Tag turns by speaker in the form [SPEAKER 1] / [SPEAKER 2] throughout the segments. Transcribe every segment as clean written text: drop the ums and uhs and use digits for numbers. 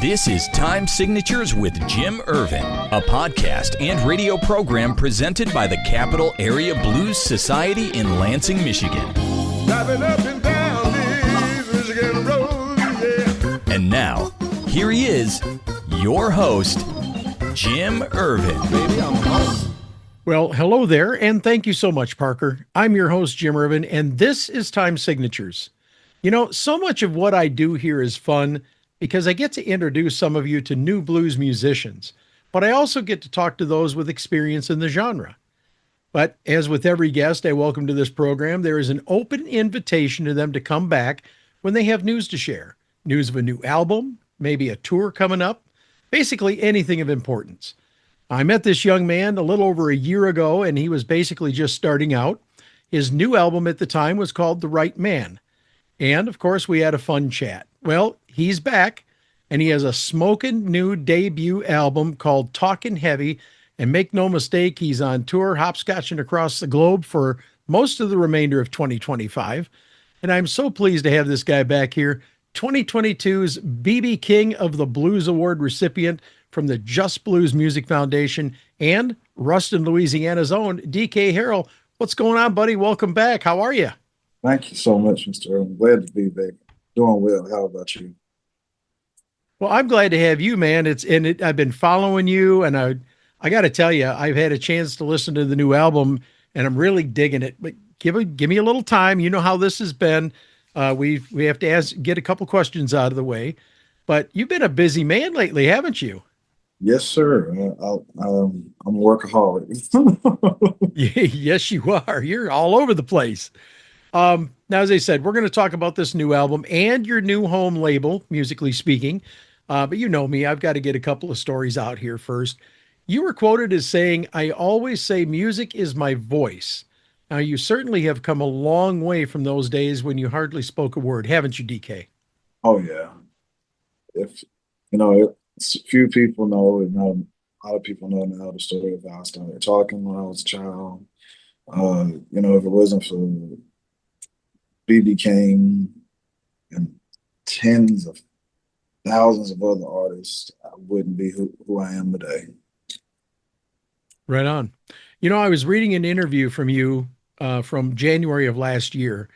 [SPEAKER 1] This is Time Signatures with Jim Ervin, a podcast and radio program presented by the Capital Area Blues Society in Lansing, Michigan.
[SPEAKER 2] Driving up and down these Michigan roads, yeah.
[SPEAKER 1] And now, here he is, your host, Jim Ervin.
[SPEAKER 2] Baby, I'm home.
[SPEAKER 3] Well, hello there, and thank you so much, Parker. I'm your host, Jim Ervin, and this is Time Signatures. You know, so much of what I do here is fun because I get to introduce some of you to new blues musicians, but I also get to talk to those with experience in the genre. But as with every guest I welcome to this program, there is an open invitation to them to come back when they have news to share. News of a new album, maybe a tour coming up, basically anything of importance. I met this young man a little over a year ago, and he was basically just starting out. His new album at the time was called The Right Man. And, of course, we had a fun chat. Well, he's back, and he has a smoking new debut album called Talkin Heavy. And make no mistake, he's on tour, hopscotching across the globe for most of the remainder of 2025. And I'm so pleased to have this guy back here, 2022's B.B. King of the Blues Award recipient from the Just Blues Music Foundation and Ruston, Louisiana's own D.K. Harrell. What's going on, buddy? Welcome back. How are you?
[SPEAKER 4] Thank you so much, Mr. Earl. I'm glad to be back. Doing well. How about you?
[SPEAKER 3] Well, I'm glad to have you, man. I've been following you, and I got to tell you, I've had a chance to listen to the new album, and I'm really digging it. But give me a little time. You know how this has been. We have to get a couple questions out of the way. But you've been a busy man lately, haven't you?
[SPEAKER 4] Yes, sir. I'm a workaholic.
[SPEAKER 3] Yes, you are. You're all over the place. Now, as I said, we're going to talk about this new album and your new home label, musically speaking. But you know me, I've got to get a couple of stories out here first. You were quoted as saying, "I always say music is my voice." Now, you certainly have come a long way from those days when you hardly spoke a word, haven't you, DK?
[SPEAKER 4] Oh, yeah. If, few people know, and a lot of people know now the story of how I started talking when I was a child. If it wasn't for B.B. King and tens of thousands of other artists, I wouldn't be who I am today.
[SPEAKER 3] Right on. You know, I was reading an interview from you from January of last year,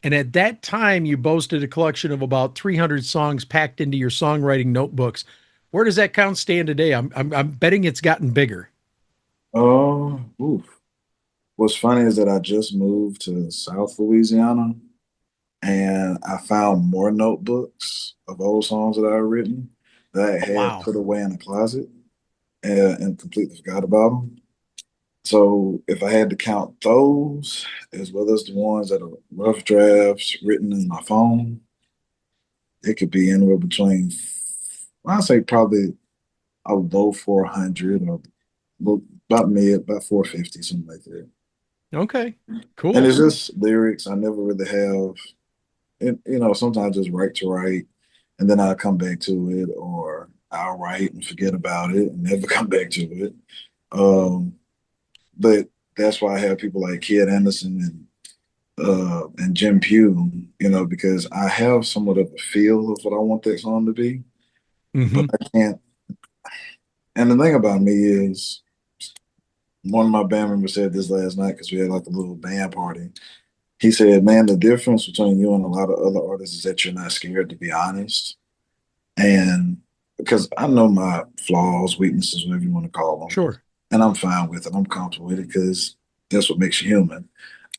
[SPEAKER 3] and at that time you boasted a collection of about 300 songs packed into your songwriting notebooks. Where does that count stand today? I'm betting it's gotten bigger.
[SPEAKER 4] Oh, what's funny is that I just moved to South Louisiana, and I found more notebooks of old songs that I had written that I had put away in a closet and completely forgot about them. So if I had to count those, as well as the ones that are rough drafts written in my phone, it could be anywhere between, I'd say probably a low 400 or about 450, something like that.
[SPEAKER 3] Okay, cool.
[SPEAKER 4] And it's just lyrics. I never really have, sometimes just write to write, and then I'll come back to it, or I'll write and forget about it and never come back to it. But that's why I have people like Kid Angerson and Jim Pugh, because I have somewhat of a feel of what I want that song to be, but I can't. And the thing about me is, one of my band members said this last night because we had like a little band party. He said, "Man, the difference between you and a lot of other artists is that you're not scared to be honest." And because I know my flaws, weaknesses, whatever you want to call them.
[SPEAKER 3] Sure.
[SPEAKER 4] And I'm fine with it. I'm comfortable with it because that's what makes you human.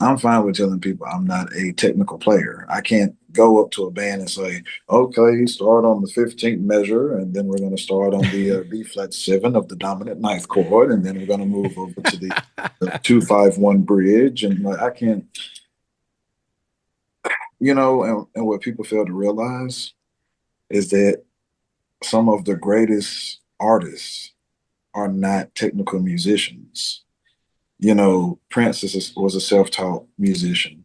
[SPEAKER 4] I'm fine with telling people I'm not a technical player. I can't go up to a band and say, "Okay, start on the 15th measure, and then we're going to start on the B flat 7 of the dominant ninth chord, and then we're going to move over to the 2-5-1 bridge." And I can't, and what people fail to realize is that some of the greatest artists are not technical musicians. Prince was a self-taught musician.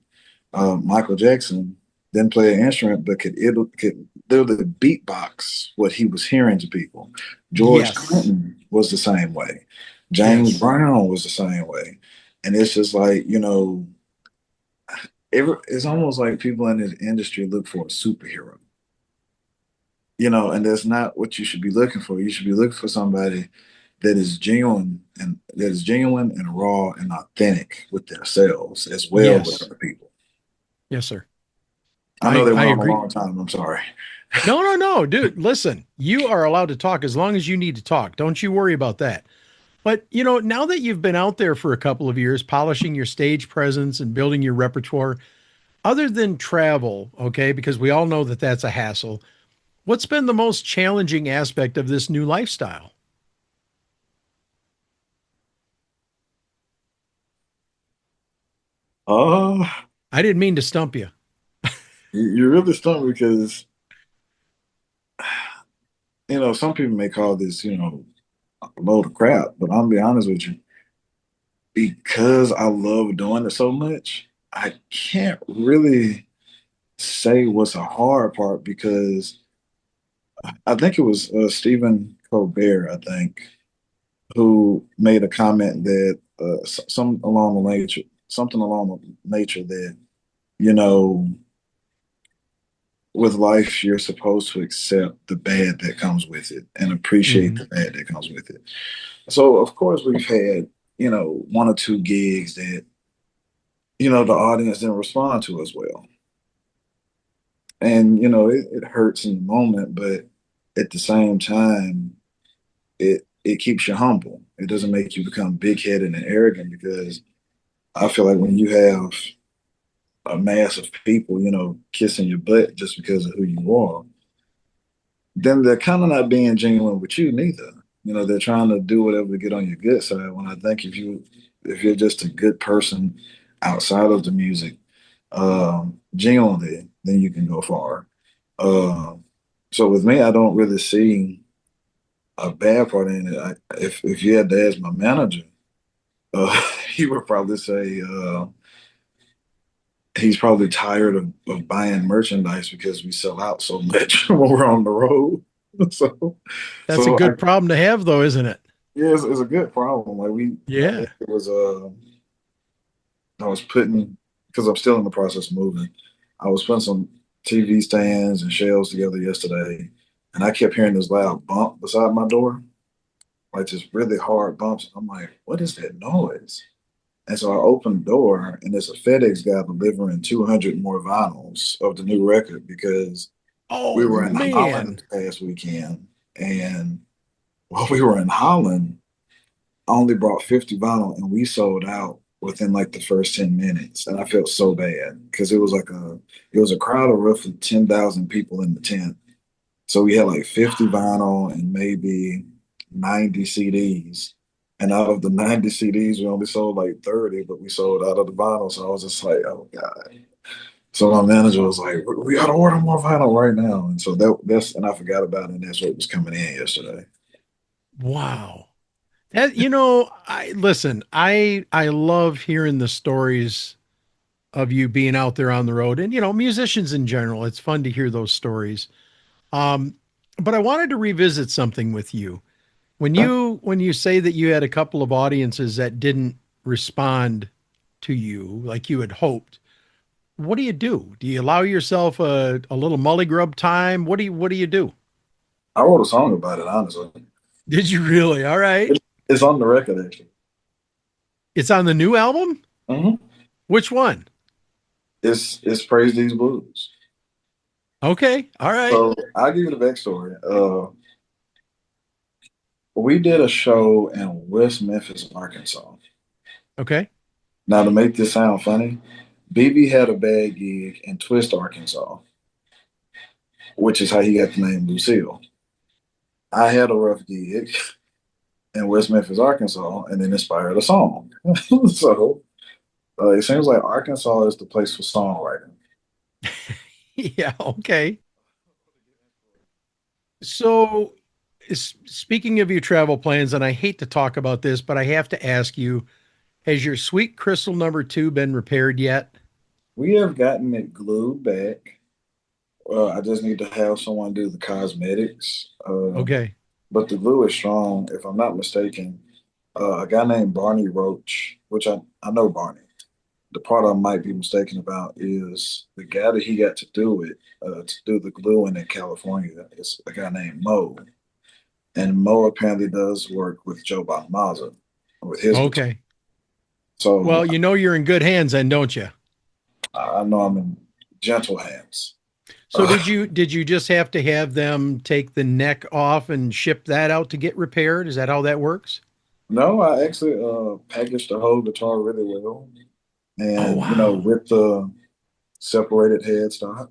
[SPEAKER 4] Michael Jackson didn't play an instrument, but could literally beatbox what he was hearing to people. George Clinton was the same way. James Brown was the same way. And it's just like, it's almost like people in this industry look for a superhero. and that's not what you should be looking for. You should be looking for somebody that is genuine and raw and authentic with themselves as well with
[SPEAKER 3] Yes.
[SPEAKER 4] other people.
[SPEAKER 3] Yes, sir.
[SPEAKER 4] I know they
[SPEAKER 3] I
[SPEAKER 4] went on a
[SPEAKER 3] agree.
[SPEAKER 4] long time. I'm sorry.
[SPEAKER 3] No, no, no, dude. Listen, you are allowed to talk as long as you need to talk. Don't you worry about that. But, now that you've been out there for a couple of years, polishing your stage presence and building your repertoire, other than travel, okay, because we all know that that's a hassle, what's been the most challenging aspect of this new lifestyle?
[SPEAKER 4] Uh,
[SPEAKER 3] I didn't mean to stump you.
[SPEAKER 4] you really stumped me because some people may call this a load of crap, but I'm gonna be honest with you, because I love doing it so much, I can't really say what's a hard part because I think it was Stephen Colbert, I think, who made a comment that something along the nature that you know with life you're supposed to accept the bad that comes with it and appreciate
[SPEAKER 3] Hmm.
[SPEAKER 4] the bad that comes with it. So of course we've had one or two gigs that the audience didn't respond to as well, and it hurts in the moment, but at the same time it keeps you humble. It doesn't make you become big headed and arrogant because I feel like when you have a mass of people, kissing your butt just because of who you are, then they're kind of not being genuine with you neither. They're trying to do whatever to get on your good side. When I think if you're just a good person outside of the music, genuinely, then you can go far. Um, so with me, I don't really see a bad part in it. If you had to ask my manager, he would probably say he's probably tired of buying merchandise because we sell out so much when we're on the road. So,
[SPEAKER 3] That's a
[SPEAKER 4] so I,
[SPEAKER 3] good problem to have, though, isn't it?
[SPEAKER 4] yeah, it's a good problem. Like I think
[SPEAKER 3] Yeah.
[SPEAKER 4] it was I was putting because I'm still in the process of moving. I was putting some TV stands and shelves together yesterday, and I kept hearing this loud bump beside my door, like just really hard bumps. I'm like, what is that noise? And so I opened the door, and there's a FedEx guy delivering 200 more vinyls of the new record because we
[SPEAKER 3] Oh,
[SPEAKER 4] were in Holland
[SPEAKER 3] man.
[SPEAKER 4] this past weekend. And while we were in Holland, I only brought 50 vinyl, and we sold out within like the first 10 minutes. And I felt so bad because it was a crowd of roughly 10,000 people in the tent. So we had like 50 vinyl and maybe 90 CDs. And out of the 90 CDs, we only sold like 30, but we sold out of the vinyl. So I was just like, oh God. So my manager was like, we gotta order more vinyl right now. And so and I forgot about it, and that's what was coming in yesterday.
[SPEAKER 3] Wow. I listen, I love hearing the stories of you being out there on the road and musicians in general. It's fun to hear those stories. Um, but I wanted to revisit something with you. When you say that you had a couple of audiences that didn't respond to you like you had hoped, what do you do? Do you allow yourself a little mully grub time? What do you do?
[SPEAKER 4] I wrote a song about it, honestly.
[SPEAKER 3] Did you really? All right.
[SPEAKER 4] It, it's on the record, actually.
[SPEAKER 3] It's on the new album?
[SPEAKER 4] Hmm.
[SPEAKER 3] Which one?
[SPEAKER 4] It's Praise These Blues.
[SPEAKER 3] Okay. All right.
[SPEAKER 4] So I'll give you the backstory. We did a show in West Memphis, Arkansas.
[SPEAKER 3] Okay.
[SPEAKER 4] Now, to make this sound funny, BB had a bad gig in Twist, Arkansas, which is how he got the name Lucille. I had a rough gig in West Memphis, Arkansas, and then inspired a song. So it seems like Arkansas is the place for songwriting.
[SPEAKER 3] Yeah. Okay. So, speaking of your travel plans, and I hate to talk about this, but I have to ask you, has your Sweet Crystal number two been repaired yet?
[SPEAKER 4] We have gotten it glued back. I just need to have someone do the cosmetics.
[SPEAKER 3] Okay.
[SPEAKER 4] But the glue is strong. If I'm not mistaken, a guy named Barney Roach, which I know Barney, the part I might be mistaken about is the guy that he got to do it, to do the gluing in California. Is a guy named Mo, and Mo apparently does work with Joe Bonamassa with his guitar.
[SPEAKER 3] Okay.
[SPEAKER 4] So
[SPEAKER 3] Well, you know you're in good hands then, don't you?
[SPEAKER 4] I know I'm in gentle hands.
[SPEAKER 3] So did you just have to have them take the neck off and ship that out to get repaired? Is that how that works?
[SPEAKER 4] No, I actually packaged the whole guitar really well,
[SPEAKER 3] Oh
[SPEAKER 4] and
[SPEAKER 3] wow.
[SPEAKER 4] with the separated headstock.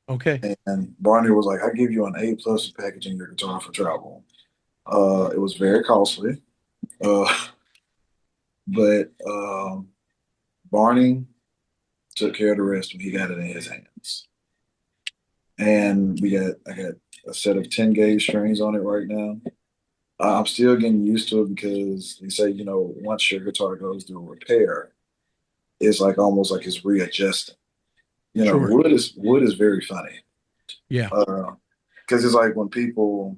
[SPEAKER 3] Okay.
[SPEAKER 4] And Barney was like, "I give you an A+ for packaging your guitar for travel." It was very costly, uh, but Barney took care of the rest when he got it in his hands. And I got a set of 10 gauge strings on it right now. I'm still getting used to it because they say, once your guitar goes through repair, it's like almost like it's readjusting.
[SPEAKER 3] Sure.
[SPEAKER 4] Wood is very funny.
[SPEAKER 3] Yeah.
[SPEAKER 4] Because it's like when people,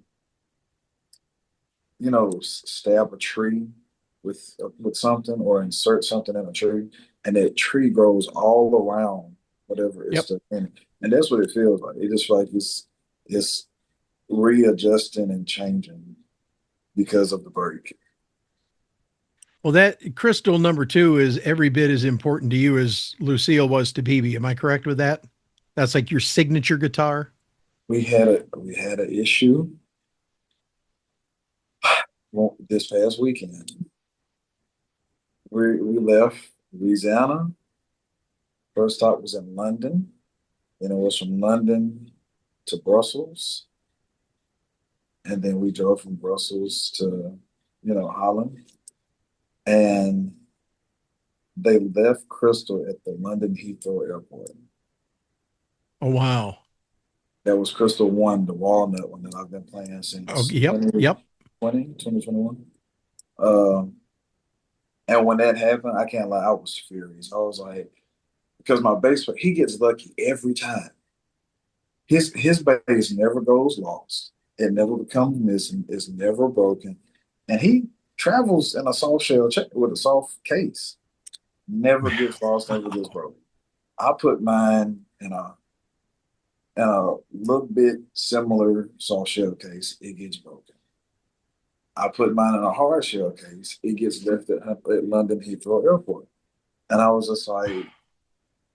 [SPEAKER 4] stab a tree with something or insert something in a tree, and that tree grows all around whatever it's
[SPEAKER 3] Yep.
[SPEAKER 4] stuck in. And that's what it feels like. It just like it's readjusting and changing because of the break.
[SPEAKER 3] Well, that crystal number two is every bit as important to you as Lucille was to BB. Am I correct with that? That's like your signature guitar.
[SPEAKER 4] We had an issue this past weekend. We left Louisiana. First stop was in London. Then it was from London to Brussels, and then we drove from Brussels to, Holland. And they left Crystal at the London Heathrow Airport.
[SPEAKER 3] Oh wow.
[SPEAKER 4] That was Crystal One, the walnut one that I've been playing
[SPEAKER 3] Oh
[SPEAKER 4] since
[SPEAKER 3] yep. Yep.
[SPEAKER 4] 2021. Um, and when that happened, I can't lie, I was furious. I was like, because my bass player, he gets lucky every time. His bass never goes lost. It never becomes missing. It's never broken. And he travels in a soft shell check with a soft case. Never gets lost, never gets
[SPEAKER 3] Wow.
[SPEAKER 4] broken. I put mine in a little bit similar soft shell case. It gets broken. I put mine in a hard shell case. It gets left at London Heathrow Airport. And I was just like,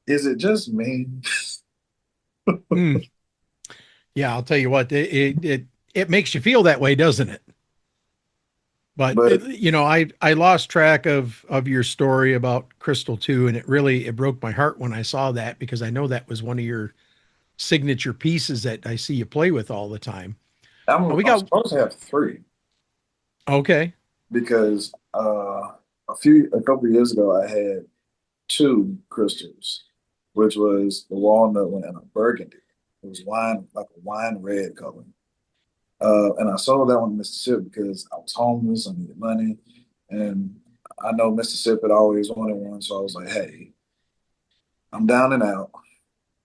[SPEAKER 4] is it just me?
[SPEAKER 3] Mm. Yeah, I'll tell you what, it makes you feel that way, doesn't it? But
[SPEAKER 4] But
[SPEAKER 3] I lost track of your story about Crystal 2, and it broke my heart when I saw that because I know that was one of your signature pieces that I see you play with all the time. We
[SPEAKER 4] I'm
[SPEAKER 3] got
[SPEAKER 4] supposed to have three
[SPEAKER 3] okay.
[SPEAKER 4] because a couple of years ago I had two crystals, which was the walnut one and a burgundy. It was wine, like a wine red color. And I sold that one in Mississippi because I was homeless, I needed money, and I know Mississippi had always wanted one, so I was like, "Hey, I'm down and out.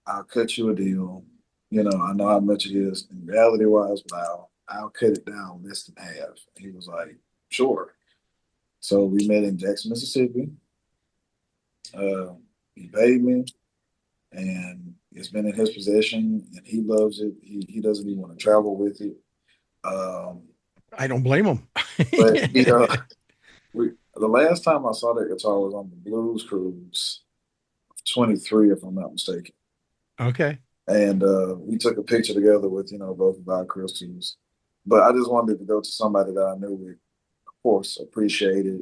[SPEAKER 4] I'll cut you a deal. I know how much it is. In reality wise, wow, I'll cut it down less than half." He was like, "Sure." So we met in Jackson, Mississippi. Uh, he paid me, and it's been in his possession, and he loves it. He doesn't even want to travel with it. Um,
[SPEAKER 3] I don't blame them.
[SPEAKER 4] but the last time I saw that guitar was on the Blues Cruise, 23, if I'm not mistaken.
[SPEAKER 3] Okay.
[SPEAKER 4] And we took a picture together with, both of our crystals. But I just wanted to go to somebody that I knew would, of course, appreciate it.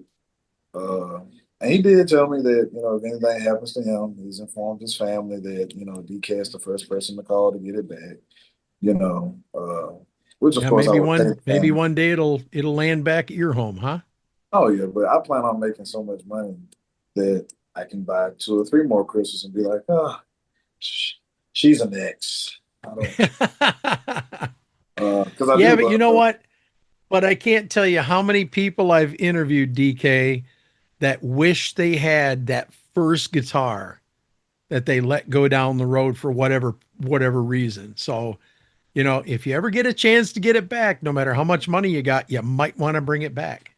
[SPEAKER 4] Uh, and he did tell me that, if anything happens to him, he's informed his family that, DCat's the first person to call to get it back, you know, uh, which of
[SPEAKER 3] Yeah,
[SPEAKER 4] course I would pay the
[SPEAKER 3] maybe
[SPEAKER 4] family.
[SPEAKER 3] one day it'll land back at your home, huh?
[SPEAKER 4] Oh yeah, but I plan on making so much money that I can buy two or three more crystals and be like, sh- she's an ex. I don't, because I
[SPEAKER 3] Yeah,
[SPEAKER 4] do
[SPEAKER 3] but you
[SPEAKER 4] love
[SPEAKER 3] know
[SPEAKER 4] her.
[SPEAKER 3] what? But I can't tell you how many people I've interviewed, DK, that wish they had that first guitar that they let go down the road for whatever reason. So, if you ever get a chance to get it back, no matter how much money you got, you might want to bring it back.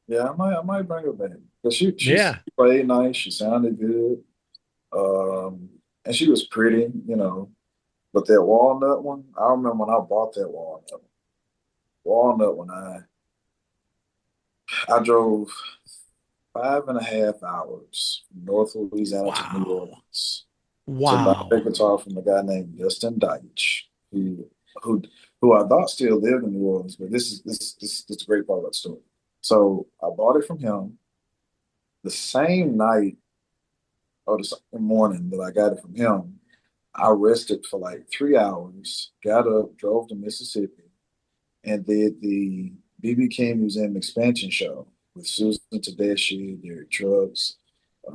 [SPEAKER 4] Yeah, I might bring her back. But she
[SPEAKER 3] Yeah.
[SPEAKER 4] played nice. She sounded good. And she was pretty, you know. But that walnut one, I remember when I bought that walnut one, I drove 5.5 hours from North Louisiana to New
[SPEAKER 3] Wow.
[SPEAKER 4] Orleans to buy a
[SPEAKER 3] Wow.
[SPEAKER 4] guitar from a guy named Dustin Deitch, who who I thought still lived in New Orleans, but this is a great part of that story. So I bought it from him the same night or the same morning that I got it from him. I rested for like 3 hours, got up, drove to Mississippi, and did the B.B. King Museum expansion show with Susan Tedeschi, Derek Trucks,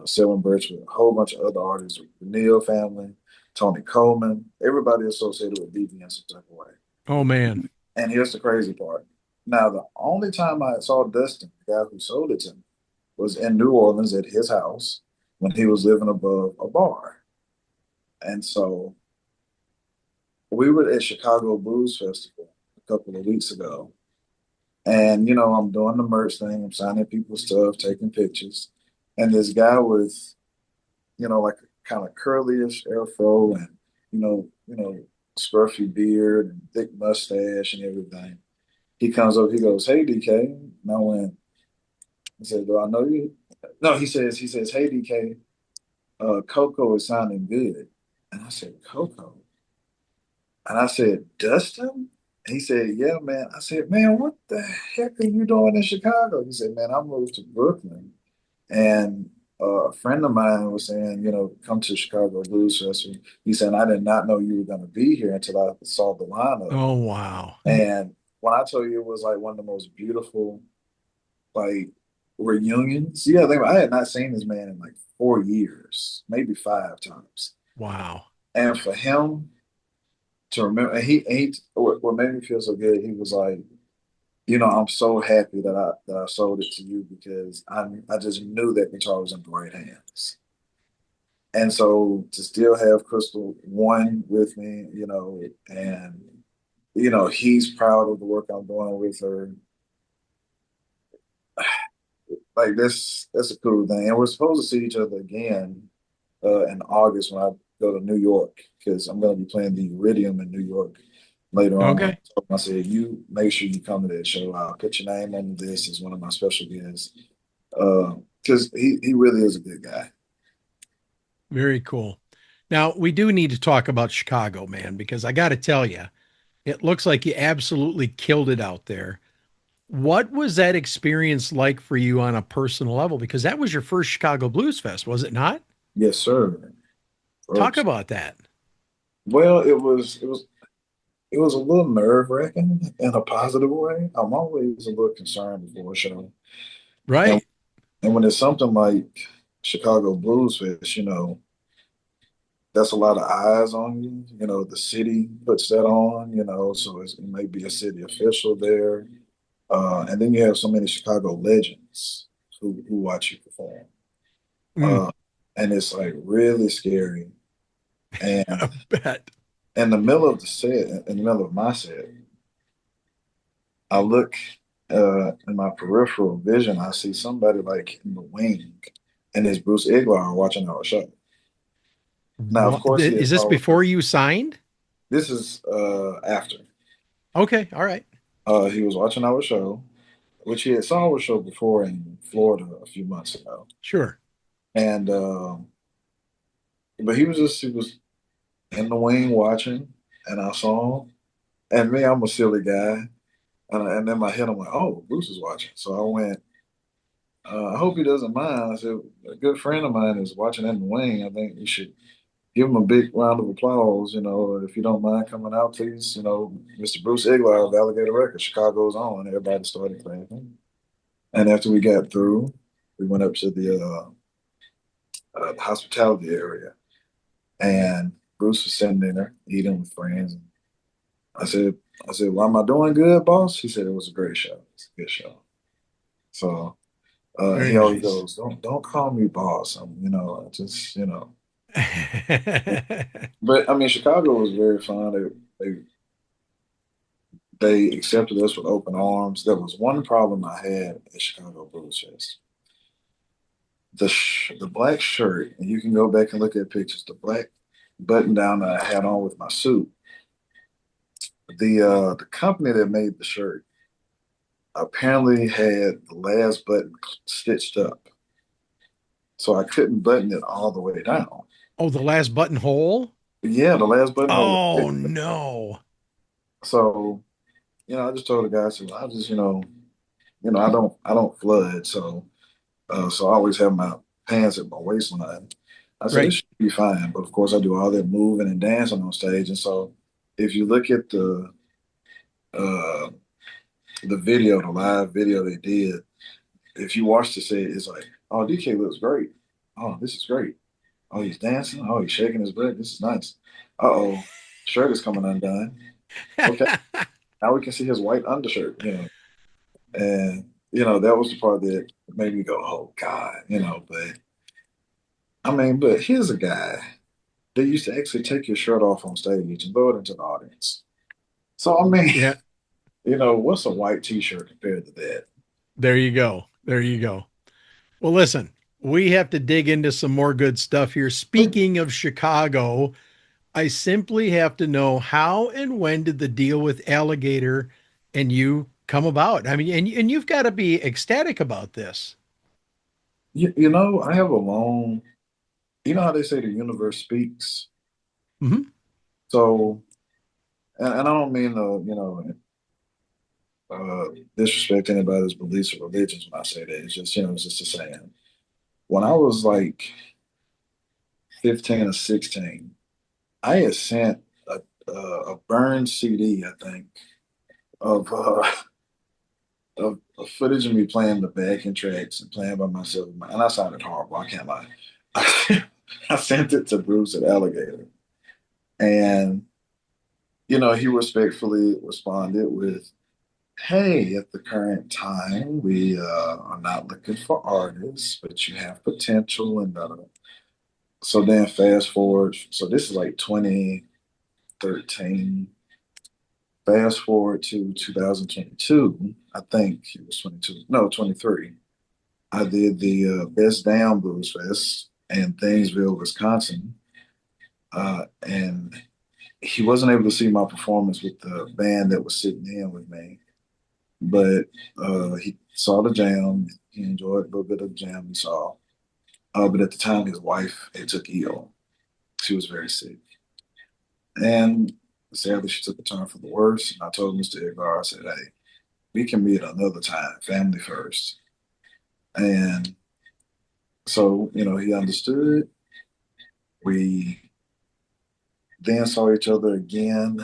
[SPEAKER 4] Selwyn Birch, with a whole bunch of other artists, the Neal family, Tony Coleman, everybody associated with BB in some type of way.
[SPEAKER 3] Oh man.
[SPEAKER 4] And here's the crazy part. Now, the only time I saw Dustin, the guy who sold it to me, was in New Orleans at his house when he was living above a bar. And so we were at Chicago Blues Festival a couple of weeks ago. And, you know, I'm doing the merch thing, I'm signing people's stuff, taking pictures. And this guy with, you know, like a kind of curly-ish afro and, scruffy beard and thick mustache and everything. He comes up, he goes, "Hey, DK." And I went, I said, "Do I know you?" No, he says, "Hey, DK, Coco is sounding good." And I said, "Coco?" And I said, "Dustin?" He said, "Yeah, man." I said, "Man, what the heck are you doing in Chicago?" He said, "Man, I moved to Brooklyn." And a friend of mine was saying, come to Chicago Blues Festival. He said, "I did not know you were going to be here until I saw the lineup."
[SPEAKER 3] Oh wow.
[SPEAKER 4] And when I tell you it was like one of the most beautiful, like, reunions, yeah, I had not seen this man in like 4 years, maybe 5 times.
[SPEAKER 3] Wow.
[SPEAKER 4] And for him to remember, and what made me feel so good, he was like, "I'm so happy that I sold it to you because I just knew that guitar was in the right hands." And so to still have Crystal one with me, and he's proud of the work I'm doing with her. Like that's a cool thing. And we're supposed to see each other again in August when I go to New York because I'm going to be playing the Iridium in New York later on.
[SPEAKER 3] Okay.
[SPEAKER 4] So I said, "You make sure you come to that show. I'll put your name on this as one of my special guests." Because he really is a good guy.
[SPEAKER 3] Very cool. Now, we do need to talk about Chicago, man, because I got to tell you, it looks like you absolutely killed it out there. What was that experience like for you on a personal level? Because that was your first Chicago Blues Fest, was it not?
[SPEAKER 4] Yes, sir.
[SPEAKER 3] Talk
[SPEAKER 4] First.
[SPEAKER 3] about that.
[SPEAKER 4] Well, it was a little nerve wracking in a positive way. I'm always a little concerned before a show, and
[SPEAKER 3] Right.
[SPEAKER 4] and when it's something like Chicago Blues Fest, that's a lot of eyes on you. The city puts that on. So it may be a city official there, and then you have so many Chicago legends who watch you perform,
[SPEAKER 3] Mm,
[SPEAKER 4] uh, and it's like really scary. And
[SPEAKER 3] I bet.
[SPEAKER 4] in the middle of the set, in the middle of my set, I look in my peripheral vision, I see somebody like in the wing, and it's Bruce Iglar watching our show. Now, of
[SPEAKER 3] What,
[SPEAKER 4] course, he
[SPEAKER 3] is
[SPEAKER 4] is
[SPEAKER 3] this
[SPEAKER 4] always,
[SPEAKER 3] before you signed?
[SPEAKER 4] this is after.
[SPEAKER 3] Okay. All right.
[SPEAKER 4] He was watching our show, which he had saw our show before in Florida a few months ago.
[SPEAKER 3] Sure.
[SPEAKER 4] And but he was in the wing watching, and I saw him. And me, I'm a silly guy. And in my head, I'm like, "Oh, Bruce is watching." So I went, "I hope he doesn't mind." I said, "A good friend of mine is watching in the wing. I think you should give him a big round of applause. If you don't mind coming out, please. Mr. Bruce Iglar of Alligator Records, Chicago's own." Everybody started clapping. And after we got through, we went up to the hospitality area. And Bruce was sitting there eating with friends. And I said, "Well, am I doing good, boss?" He said, "It was a great show. It's a good show." So
[SPEAKER 3] Very
[SPEAKER 4] he always
[SPEAKER 3] nice.
[SPEAKER 4] goes, "Don't call me boss." Just. But I mean, Chicago was very fun. They accepted us with open arms. There was one problem I had at Chicago Blues Fest. the black shirt, and you can go back and look at pictures. The black button down that I had on with my suit. The company that made the shirt apparently had the last button stitched up, so I couldn't button it all the way down.
[SPEAKER 3] Oh, the last buttonhole.
[SPEAKER 4] Yeah, the last buttonhole.
[SPEAKER 3] Oh no.
[SPEAKER 4] So I just told the guy, I said, well, I just I don't flood, so I always have my pants at my waistline. I said, this
[SPEAKER 3] Right.
[SPEAKER 4] should be fine. But of course, I do all that moving and dancing on stage. And so if you look at uh, the video, the live video they did, if you watch the set, it's like, oh, DK looks great. Oh, this is great. Oh, he's dancing. Oh, he's shaking his butt. This is nice. Uh-oh, shirt is coming undone. Okay, now we can see his white undershirt. And, that was the part that made me go, oh, God. But I mean, but here's a guy that used to actually take your shirt off on stage and throw it into the audience. So, I mean,
[SPEAKER 3] Yeah.
[SPEAKER 4] what's a white t-shirt compared to that?
[SPEAKER 3] There you go. There you go. Well, listen, we have to dig into some more good stuff here. Speaking of Chicago, I simply have to know, how and when did the deal with Alligator and you come about? I mean, and you've got to be ecstatic about this.
[SPEAKER 4] I have a long, how they say the universe speaks?
[SPEAKER 3] Hmm.
[SPEAKER 4] So, and I don't mean to, disrespect anybody's beliefs or religions when I say that. It's just, it's just a saying. When I was like 15 or 16, I had sent a burned CD, I think, of of footage of me playing the backing tracks and playing by myself. And I sounded horrible. I can't lie. I sent it to Bruce at Alligator, and he respectfully responded with, "Hey, at the current time, we are not looking for artists, but you have potential." And so then fast forward. So this is like 2013. Fast forward to 2022, I think it was 22, no, 23. I did the Best Damn Blues Fest in Thingsville, Wisconsin. And he wasn't able to see my performance with the band that was sitting in with me, but he saw the jam. He enjoyed a little bit of the jam he saw. But at the time, his wife had took ill. She was very sick. And sadly, she took a turn for the worse. And I told Mr. Edgar, I said, hey, we can meet another time, family first. And so, he understood. We then saw each other again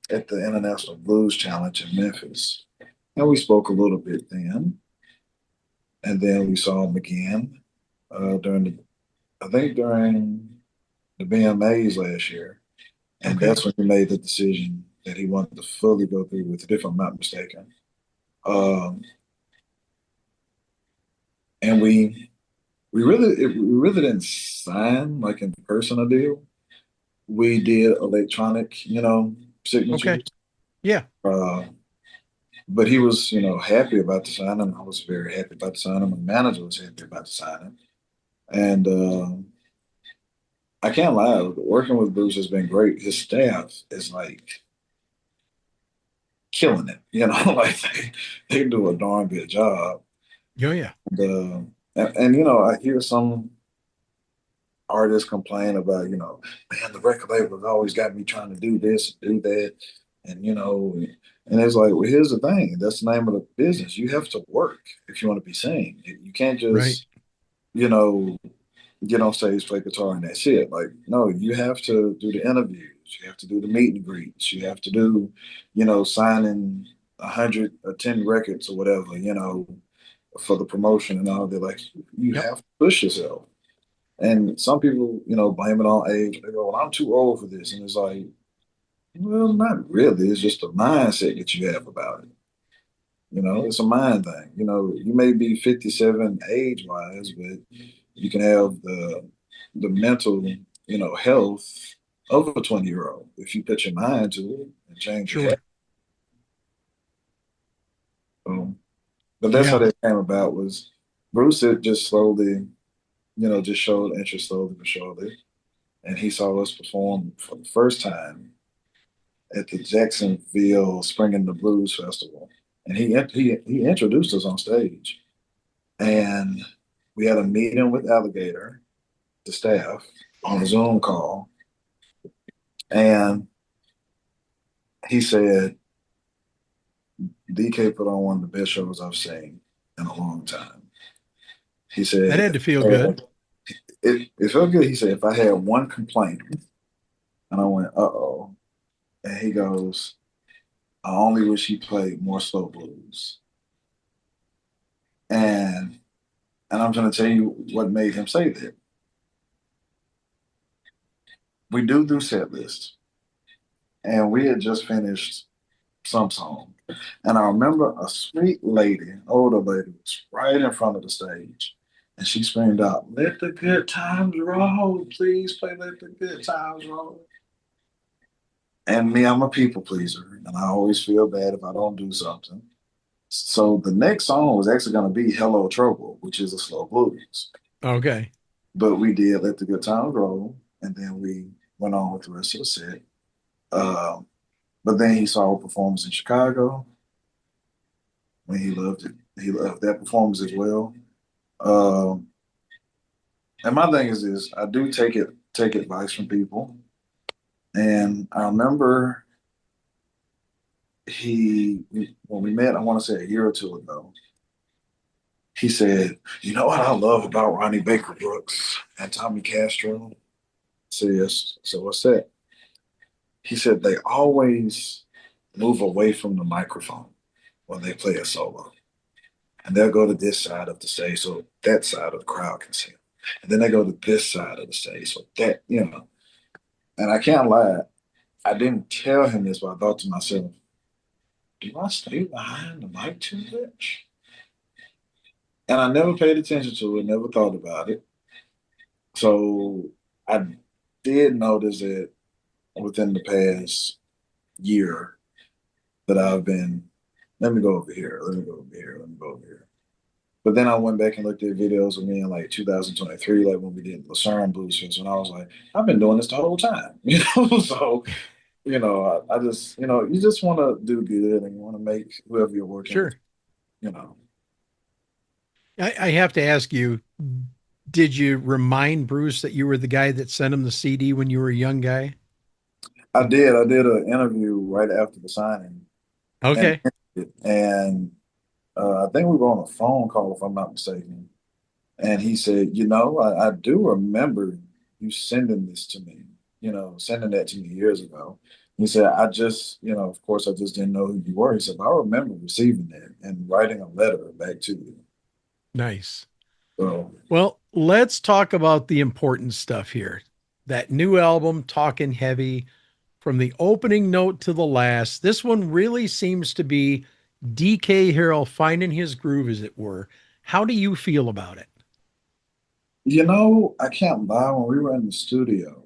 [SPEAKER 4] at the International Blues Challenge in Memphis. And we spoke a little bit then. And then we saw him again during the BMAs last year. And
[SPEAKER 3] Okay.
[SPEAKER 4] that's when he made the decision that he wanted to fully go through with it, if I'm not mistaken. Um, and we really didn't sign like in person a deal. We did electronic,
[SPEAKER 3] Okay.
[SPEAKER 4] signatures.
[SPEAKER 3] Yeah.
[SPEAKER 4] Uh, but he was, happy about the signing. I was very happy about the signing. My manager was happy about the signing. And I can't lie, working with Bruce has been great. His staff is like killing it, like they do a darn good job.
[SPEAKER 3] Oh, yeah.
[SPEAKER 4] And I hear some artists complain about, man, the record label has always got me trying to do this, do that, and it's like, well, here's the thing. That's the name of the business. You have to work if you want to be seen. You can't
[SPEAKER 3] Right.
[SPEAKER 4] just, you know, get on stage, play guitar, and that's it. Like, no, you have to do the interviews. You have to do the meet and greets. You have to do, signing 110 records or whatever, for the promotion and all that. Like, you
[SPEAKER 3] Yep.
[SPEAKER 4] have to push yourself. And some people, blame it on age. They go, well, I'm too old for this. And it's like, well, not really. It's just a mindset that you have about it. It's a mind thing. You may be 57 age wise, but you can have the mental, health of a 20-year-old if you put your mind to it and change your
[SPEAKER 3] Sure.
[SPEAKER 4] head. But that's how
[SPEAKER 3] Yeah.
[SPEAKER 4] that came about was Bruce had just slowly, just showed interest slowly but surely. And he saw us perform for the first time at the Jacksonville Spring in the Blues Festival. And he introduced us on stage. And we had a meeting with Alligator, the staff, on a Zoom call. And he said, DK put on one of the best shows I've seen in a long time. He
[SPEAKER 3] That
[SPEAKER 4] said,
[SPEAKER 3] had to feel good.
[SPEAKER 4] it felt good. He said, if I had one complaint, and I went, uh-oh. And he goes, I only wish he played more slow blues. And I'm going to tell you what made him say that. We do set lists, and we had just finished some song. And I remember a sweet lady, older lady, was right in front of the stage. And she screamed out, let the good times roll. Please play Let the Good Times Roll. And me, I'm a people pleaser. And I always feel bad if I don't do something. So the next song was actually going to be Hello Trouble, which is a slow blues.
[SPEAKER 3] Okay.
[SPEAKER 4] But we did Let the Good Times Roll. And then we went on with the rest of the set. But then he saw a performance in Chicago when he loved it. He loved that performance as well. And my thing is this: I do take advice from people. And I remember when we met, I want to say a year or two ago, he said, "You know what I love about Ronnie Baker Brooks and Tommy Castro?" I said, "Yes." So what's that? He said they always move away from the microphone when they play a solo. And they'll go to this side of the stage so that side of the crowd can see them. And then they go to this side of the stage so that. And I can't lie, I didn't tell him this, but I thought to myself, do I stay behind the mic too much? And I never paid attention to it, never thought about it. So I did notice that within the past year that I've been, let me go over here, let me go over here, let me go over here. But then I went back and looked at videos of me in like 2023, like when we did Lucerne Blues Fest, and I was like, I've been doing this the whole time, So, I just, you just want to do good and you want to make whoever you're working with,
[SPEAKER 3] Sure.
[SPEAKER 4] you know.
[SPEAKER 3] I have to ask you, did you remind Bruce that you were the guy that sent him the CD when you were a young guy?
[SPEAKER 4] I did. I did an interview right after the signing, and
[SPEAKER 3] Okay.
[SPEAKER 4] and I think we were on a phone call, if I'm not mistaken. And he said, I do remember you sending this to me, sending that to me years ago. He said, I just, of course, I just didn't know who you were. He said, I remember receiving that and writing a letter back to you.
[SPEAKER 3] Nice.
[SPEAKER 4] So,
[SPEAKER 3] Well, let's talk about the important stuff here. That new album, Talkin Heavy, from the opening note to the last, this one really seems to be DK Harrell finding his groove, as it were. How do you feel about it?
[SPEAKER 4] I can't lie, when we were in the studio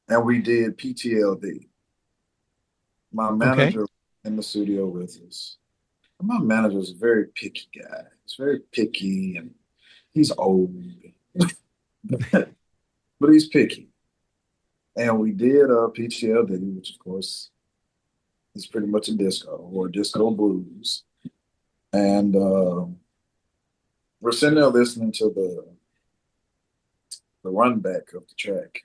[SPEAKER 4] and we did PTLD, my
[SPEAKER 3] Okay.
[SPEAKER 4] manager in the studio with us. My manager is a very picky guy. He's very picky and he's old, but he's picky. And we did PTLD, which of course is pretty much a disco or disco blues. And we're sitting there listening to the run back of the track.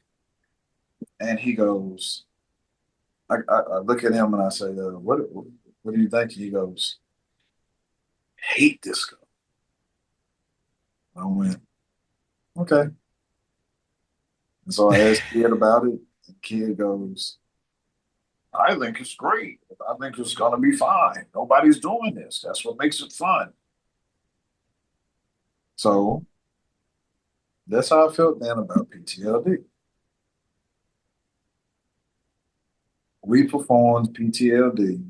[SPEAKER 4] And he goes, I look at him and I say, what do you think? He goes, hate disco. I went, okay. And so I asked Kid about it. And Kid goes, I think it's great. I think it's going to be fine. Nobody's doing this. That's what makes it fun. So that's how I felt then about PTLD. We performed PTLD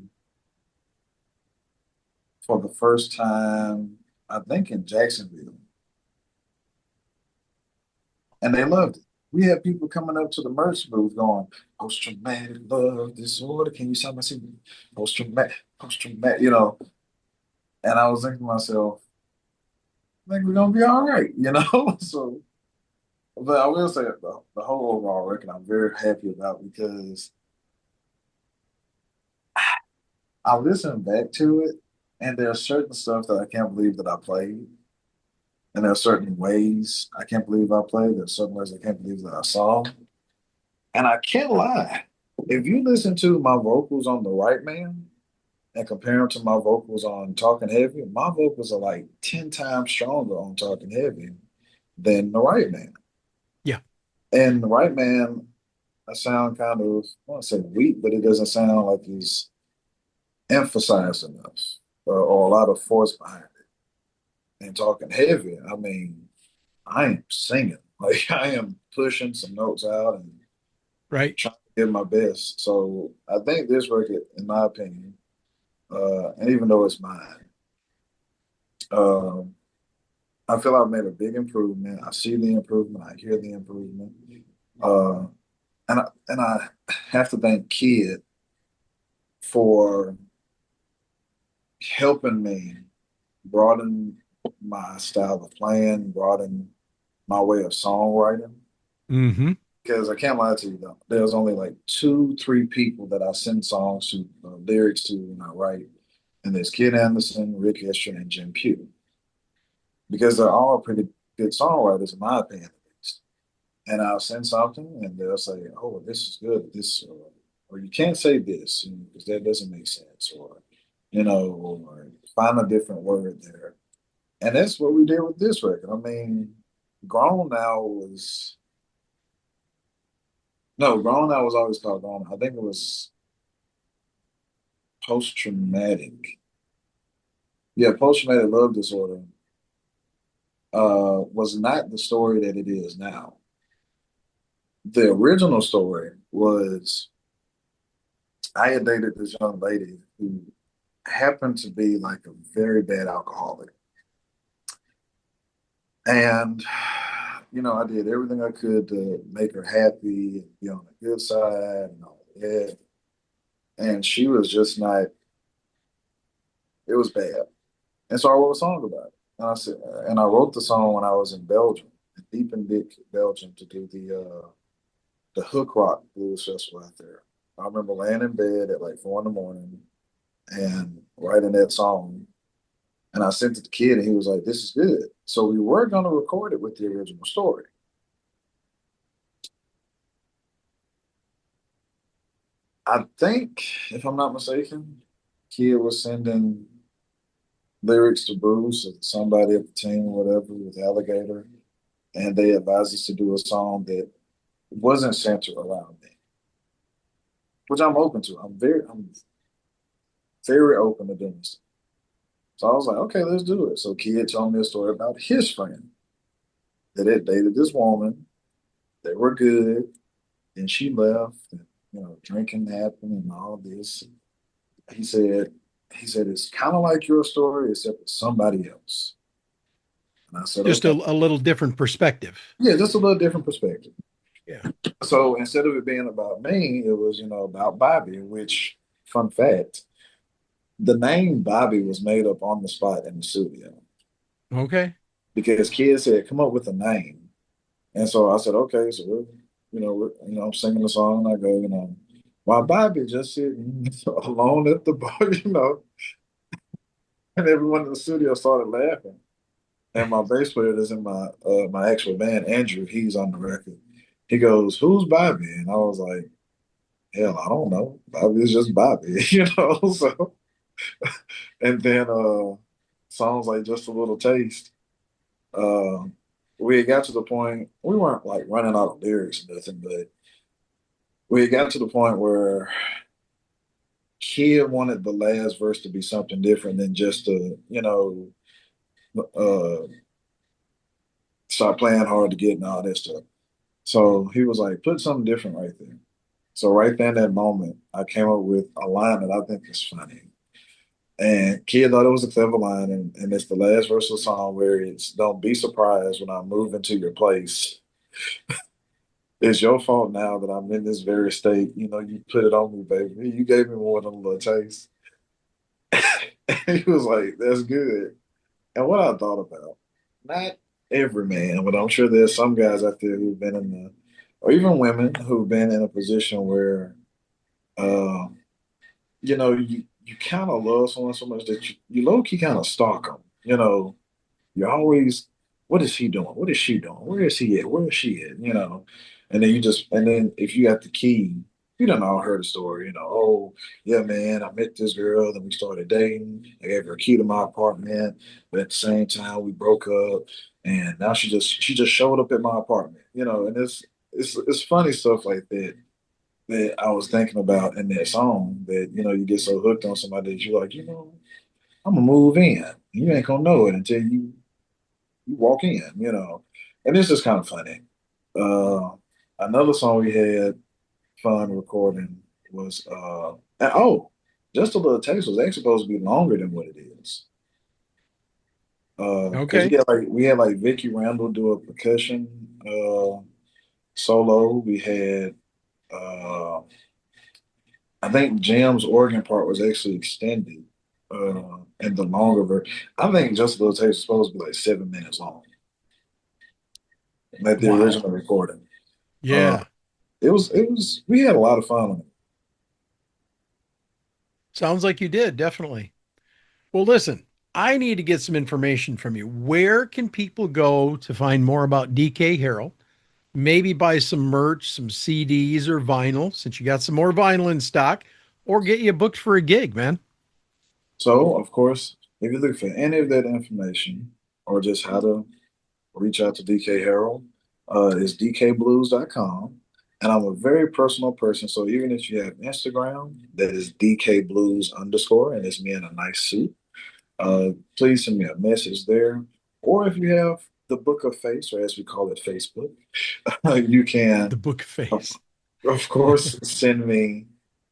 [SPEAKER 4] for the first time, I think, in Jacksonville. And they loved it. We had people coming up to the merch booth going, post traumatic love disorder. Can you sign my CD? Post traumatic, And I was thinking to myself, I think we're gonna be all right, you know. So, but I will say the whole overall record I'm very happy about because I listen back to it, and there's certain stuff that I can't believe that I played, and there are certain ways I can't believe I played. There's certain ways I can't believe that I saw, and I can't lie. If you listen to my vocals on The Right Man and compare them to my vocals on Talkin Heavy, my vocals are like 10 times stronger on Talkin Heavy than The Right Man.
[SPEAKER 3] Yeah.
[SPEAKER 4] And The Right Man, I sound kind of, I want to say weak, but it doesn't sound like he's emphasized enough or a lot of force behind it. And Talking Heavy, I mean, I am singing. Like I am pushing some notes out and
[SPEAKER 3] Right.
[SPEAKER 4] trying to give my best. So I think this record, in my opinion, and even though it's mine, um, I feel I've made a big improvement. I see the improvement. I hear the improvement. Uh, and I have to thank Kid for helping me broaden my style of playing, broaden my way of songwriting.
[SPEAKER 3] Mm-hmm.
[SPEAKER 4] Because I can't lie to you though, there's only like two, three people that I send songs to, lyrics to when I write, and there's Kid Anderson, Rick Estra, and Jim Pugh, because they're all pretty good songwriters in my opinion. And I'll send something, and they'll say, "Oh, this is good. This, or you can't say this because that doesn't make sense," or or find a different word there. And that's what we did with this record. I mean, Grown Now was no Grown Now was always called Grown Now. I think it was post traumatic. Yeah, post traumatic love disorder was not the story that it is now. The original story was I had dated this young lady who happened to be like a very bad alcoholic. And, I did everything I could to make her happy and be on the good side and all that. And she was just not, it was bad. And so I wrote a song about it. And I wrote the song when I was in Belgium, in deep in Dick, Belgium, to do the Hook Rock Blues Festival out there. I remember laying in bed at like 4 in the morning and writing that song. And I sent it to the Kid, and he was like, "This is good." So we were going to record it with the original story. I think, if I'm not mistaken, Kid was sending lyrics to Bruce or somebody at the team or whatever with Alligator, and they advised us to do a song that wasn't centered around me, which I'm open to. I'm very open to doing this. So I was like, okay, let's do it. So Kid told me a story about his friend that had dated this woman. They were good. Then she left, and, drinking happened and all this. He said, it's kind of like your story, except it's somebody else. And I said,
[SPEAKER 3] Just
[SPEAKER 4] okay.
[SPEAKER 3] a little different perspective.
[SPEAKER 4] Yeah, just a little different perspective.
[SPEAKER 3] Yeah.
[SPEAKER 4] So instead of it being about me, it was, about Bobby, which, fun fact, the name Bobby was made up on the spot in the studio
[SPEAKER 3] Okay.
[SPEAKER 4] because kids said, come up with a name. And so I said, okay, so I'm singing the song and I go, while Bobby just sitting alone at the bar, and everyone in the studio started laughing. And my bass player that's in my actual band, Andrew, he's on the record. He goes, "Who's Bobby?" And I was like, "Hell, I don't know. Bobby is just Bobby," So, and then songs like "Just a Little Taste." Uh, we had got to the point we weren't like running out of lyrics or nothing, but we had got to the point where Kid wanted the last verse to be something different than just uh, start playing hard to get and all that stuff. So he was like, put something different right there. So right there in that moment, I came up with a line that I think is funny. And Kid thought it was a clever line, and it's the last verse of the song where it's don't be surprised when I move into your place. It's your fault now that I'm in this very state. You put it on me, baby. You gave me more than a little taste. And he was like, that's good. And what I thought about, not every man, but I'm sure there's some guys out there who've been in the, or even women who've been in a position where, uh, you kind of love someone so much that you low key kind of stalk them. You're always, what is he doing? What is she doing? Where is he at? Where is she at? And then if you got the key, you don't all heard the story, oh, yeah, man, I met this girl, then we started dating. I gave her a key to my apartment, but at the same time we broke up, and now she just showed up at my apartment, and it's funny stuff like that I was thinking about in that song that, you get so hooked on somebody that you're like, I'm gonna move in. You ain't gonna know it until you walk in. And it's just kind of funny. Uh, Another song we had fun recording was and oh, just a little taste was actually supposed to be longer than what it is. Because
[SPEAKER 3] Okay.
[SPEAKER 4] we had like Vicky Randall do a percussion solo. We had I think Jim's organ part was actually extended and the longer version. I think just a little taste was supposed to be like 7 minutes long, like the
[SPEAKER 3] Wow.
[SPEAKER 4] original recording. Uh,
[SPEAKER 3] Yeah.
[SPEAKER 4] it was we had a lot of fun on it.
[SPEAKER 3] Sounds like you did, definitely. Well, listen, I need to get some information from you. Where can people go to find more about DK Harrell? Maybe buy some merch, some CDs or vinyl, since you got some more vinyl in stock, or get you booked for a gig, man.
[SPEAKER 4] So, of course, if you look for any of that information or just how to reach out to DK Harrell, it's dkblues.com. And I'm a very personal person. So even if you have Instagram, that is DK Blues underscore, and it's me in a nice suit. Please send me a message there. Or if you have the Book of Face, or as we call it, Facebook, you
[SPEAKER 3] The
[SPEAKER 4] can,
[SPEAKER 3] book
[SPEAKER 4] of
[SPEAKER 3] face.
[SPEAKER 4] of course, send me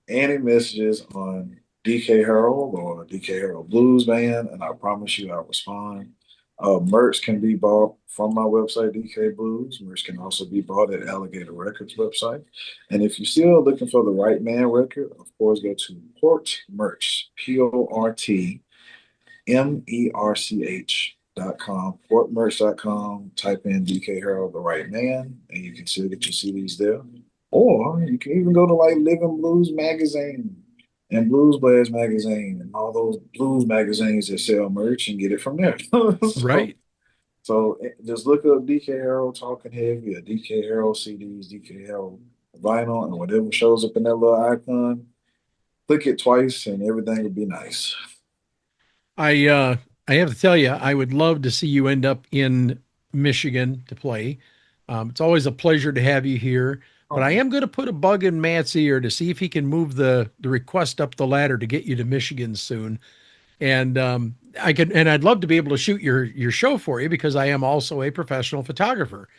[SPEAKER 4] any messages on DK Harold or DK Harold Blues Band, and I promise you I'll respond. Merch can be bought from my website, DK Blues. Merch can also be bought at Alligator Records website. And if you're still looking for the right man record, of course, go to Port Merch, PORTMERCH.com, portmerch.com, type in DK Harold the Right Man, and you can still get your CDs there. Or you can even go to like Living Blues Magazine and Blues Blast Magazine and all those blues magazines that sell merch and get it from there. so
[SPEAKER 3] Right.
[SPEAKER 4] so just look up DK Harold Talking Heavy or DK Harold CDs, DK Harold vinyl, and whatever shows up in that little icon, click it twice and everything will be nice.
[SPEAKER 3] I uh I have to tell you, I would love to see you end up in Michigan to play. It's always a pleasure to have you here, but I
[SPEAKER 4] Oh,
[SPEAKER 3] am going to put a bug in Matt's ear to see if he can move the request up the ladder to get you to Michigan soon. And I'd love to be able to shoot your show for you because I am also a professional photographer.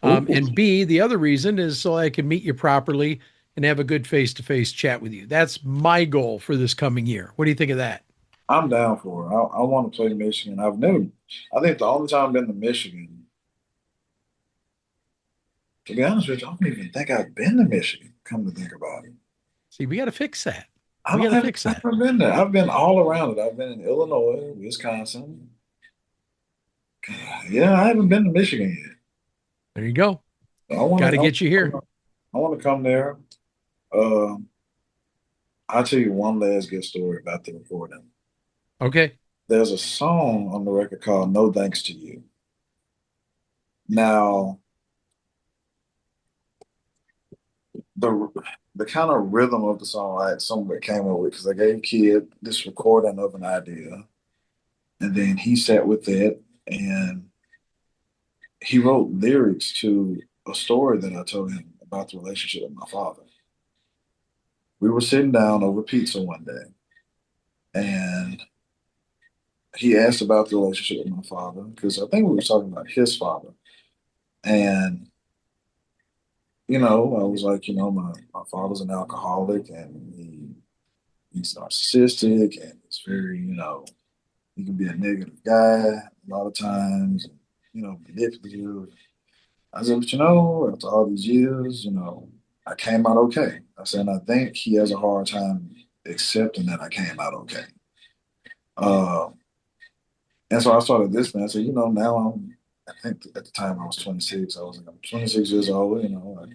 [SPEAKER 4] ooh,
[SPEAKER 3] And B, the other reason is so I can meet you properly and have a good face-to-face chat with you. That's my goal for this coming year. What do you think of that?
[SPEAKER 4] I'm down for it. I want to play Michigan. I think the only time I've been to Michigan, to be honest with you, I don't even think I've been to Michigan, come to think about it.
[SPEAKER 3] See, we got to fix that.
[SPEAKER 4] I
[SPEAKER 3] We got
[SPEAKER 4] don't
[SPEAKER 3] to
[SPEAKER 4] have
[SPEAKER 3] fix
[SPEAKER 4] I've
[SPEAKER 3] that.
[SPEAKER 4] never been there. I've been all around it. I've been in Illinois, Wisconsin. Yeah, I haven't been to Michigan yet.
[SPEAKER 3] There you go.
[SPEAKER 4] I want
[SPEAKER 3] Got to
[SPEAKER 4] to.
[SPEAKER 3] get you here.
[SPEAKER 4] I want to come there. Um, I'll tell you one last good story about the recording.
[SPEAKER 3] Okay.
[SPEAKER 4] There's a song on the record called "No Thanks to You." Now, the the kind of rhythm of the song I somewhere came up with because I gave Kid this recording of an idea, and then he sat with it and he wrote lyrics to a story that I told him about the relationship with my father. We were sitting down over pizza one day, and he asked about the relationship with my father because I think we were talking about his father. And, I was like, my father's an alcoholic and he's narcissistic and he's very, he can be a negative guy a lot of times, manipulative. I said, but after all these years, I came out okay. I said, and I think he has a hard time accepting that I came out okay. Uh, and so I started this, man. I said, now I think at the time I was 26. I was like, I'm 26 years old. You know,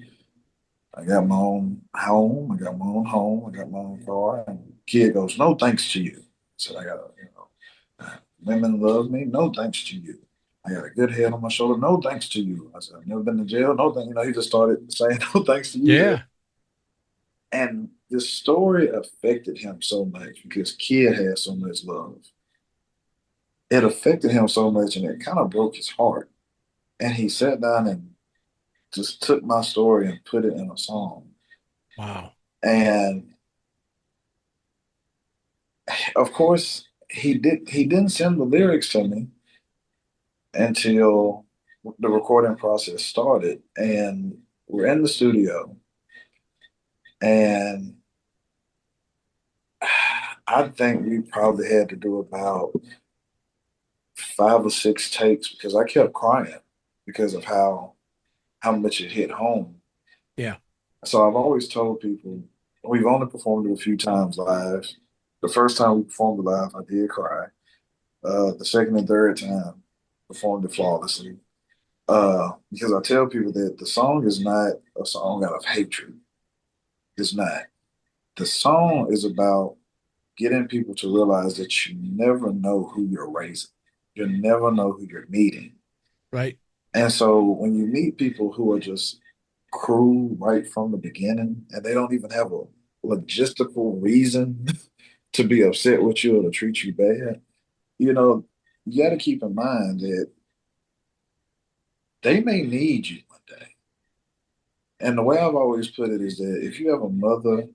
[SPEAKER 4] I got my own home. I got my own home. I got my own car. And kid goes, no thanks to you. I said, I got to, women love me. No thanks to you. I got a good head on my shoulder. No thanks to you. I said, I've never been to jail. No thank. He just started saying no thanks to you.
[SPEAKER 3] Yeah.
[SPEAKER 4] And this story affected him so much because kid had so much love. It affected him so much, and it kind of broke his heart. And he sat down and just took my story and put it in a song.
[SPEAKER 3] Wow.
[SPEAKER 4] And of course, he didn't send the lyrics to me until the recording process started. And we're in the studio, and I think we probably had to do about 5 or 6 takes because I kept crying because of how much it hit home.
[SPEAKER 3] Yeah.
[SPEAKER 4] So I've always told people we've only performed it a few times live. The first time we performed it live, I did cry. The second and third time, performed it flawlessly. Because I tell people that the song is not a song out of hatred. It's not. The song is about getting people to realize that you never know who you're raising. You never know who you're meeting.
[SPEAKER 3] Right.
[SPEAKER 4] And so when you meet people who are just cruel right from the beginning and they don't even have a logistical reason to be upset with you or to treat you bad, you got to keep in mind that they may need you one day. And the way I've always put it is that if you have a mother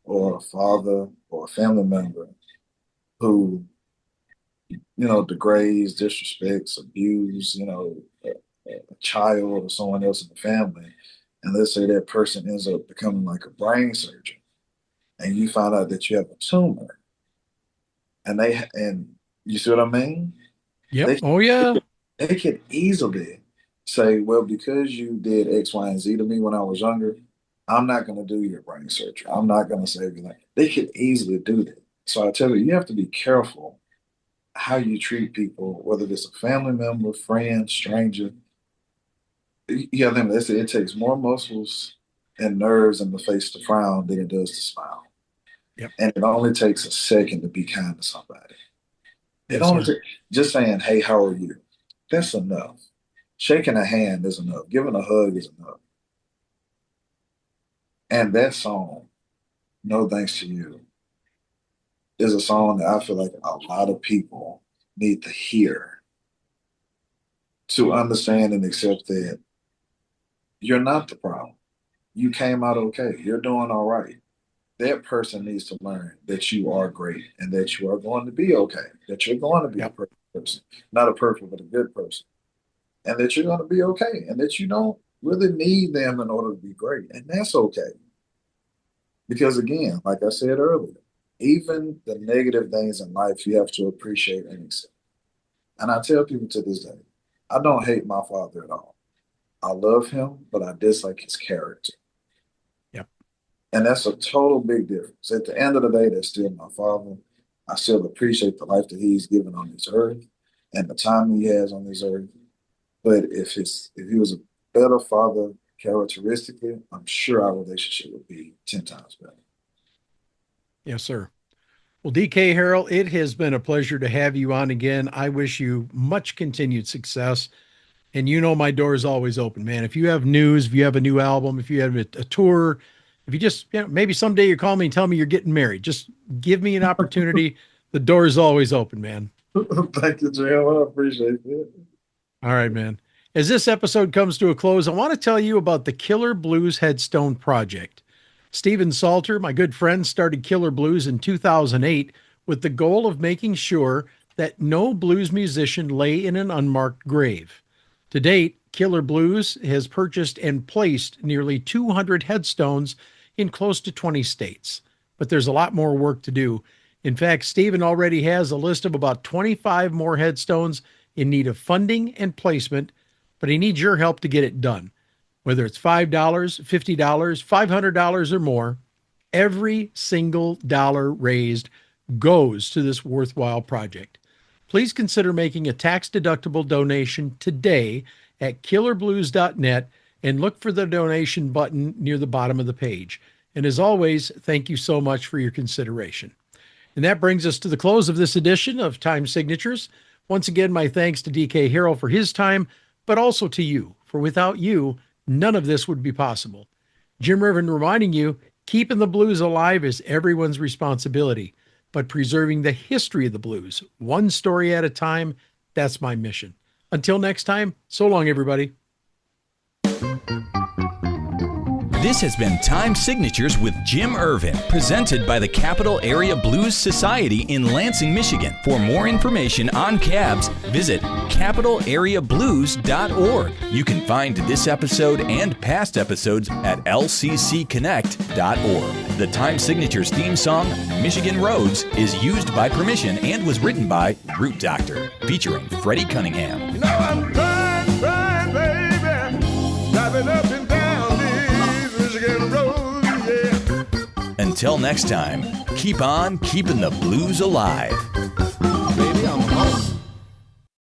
[SPEAKER 4] or a father or a family member who, degrades, disrespects, abuse, a child or someone else in the family, and let's say that person ends up becoming like a brain surgeon, and you find out that you have a tumor, and you see what I mean?
[SPEAKER 3] Yep.
[SPEAKER 4] They
[SPEAKER 3] Oh yeah.
[SPEAKER 4] they could easily say, well, because you did X, Y, and Z to me when I was younger, I'm not going to do your brain surgery. I'm not going to save your life. They could easily do that. So I tell you, you have to be careful how you treat people, whether it's a family member, friend, stranger. Yeah, then they say it takes more muscles and nerves in the face to frown than it does to smile.
[SPEAKER 3] Yep.
[SPEAKER 4] And it only takes a second to be kind to somebody. It
[SPEAKER 3] Yes,
[SPEAKER 4] only
[SPEAKER 3] sir.
[SPEAKER 4] takes just saying, "Hey, how are you?" That's enough. Shaking a hand is enough. Giving a hug is enough. And that song, "No Thanks to You," is a song that I feel like a lot of people need to hear to understand and accept that you're not the problem. You came out okay. You're doing all right. That person needs to learn that you are great and that you are going to be okay, that you're going to be a
[SPEAKER 3] Yep.
[SPEAKER 4] perfect person, not a perfect, but a good person, and that you're going to be okay and that you don't really need them in order to be great. And that's okay. Because again, like I said earlier, even the negative things in life you have to appreciate and accept. And I tell people to this day, I don't hate my father at all. I love him, but I dislike his character.
[SPEAKER 3] Yep.
[SPEAKER 4] And that's a total big difference. At the end of the day, that's still my father. I still appreciate the life that he's given on this earth and the time he has on this earth. But if he was a better father characteristically, I'm sure our relationship would be 10 times better.
[SPEAKER 3] Yes, sir. Well, DK Harrell, it has been a pleasure to have you on again. I wish you much continued success. And my door is always open, man. If you have news, if you have a new album, if you have a tour, if you just, maybe someday you call me and tell me you're getting married, just give me an opportunity. The door is always open, man.
[SPEAKER 4] Thank you, Jim. I appreciate it.
[SPEAKER 3] All right, man. As this episode comes to a close, I want to tell you about the Killer Blues Headstone Project. Steven Salter, my good friend, started Killer Blues in 2008 with the goal of making sure that no blues musician lay in an unmarked grave. To date, Killer Blues has purchased and placed nearly 200 headstones in close to 20 states. But there's a lot more work to do. In fact, Steven already has a list of about 25 more headstones in need of funding and placement, but he needs your help to get it done. Whether it's $5, $50, $500 or more, every single dollar raised goes to this worthwhile project. please consider making a tax-deductible donation today at killerblues.net and look for the donation button near the bottom of the page. And as always, thank you so much for your consideration. And that brings us to the close of this edition of Time Signatures. Once again, my thanks to DK Harrell for his time, but also to you, for without you, none of this would be possible. Jim Ervin reminding you, keeping the blues alive is everyone's responsibility, but preserving the history of the blues, one story at a time, that's my mission. Until next time, so long, everybody.
[SPEAKER 1] This has been Time Signatures with Jim Ervin, presented by the Capital Area Blues Society in Lansing, Michigan. For more information on cabs, visit capitalareablues.org. You can find this episode and past episodes at lccconnect.org. The Time Signatures theme song, Michigan Roads, is used by permission and was written by Root Doctor, featuring Freddie Cunningham.
[SPEAKER 2] You know I'm crying, baby, driving up and down these Michigan roads, yeah.
[SPEAKER 1] Until next time, keep on keeping the blues alive.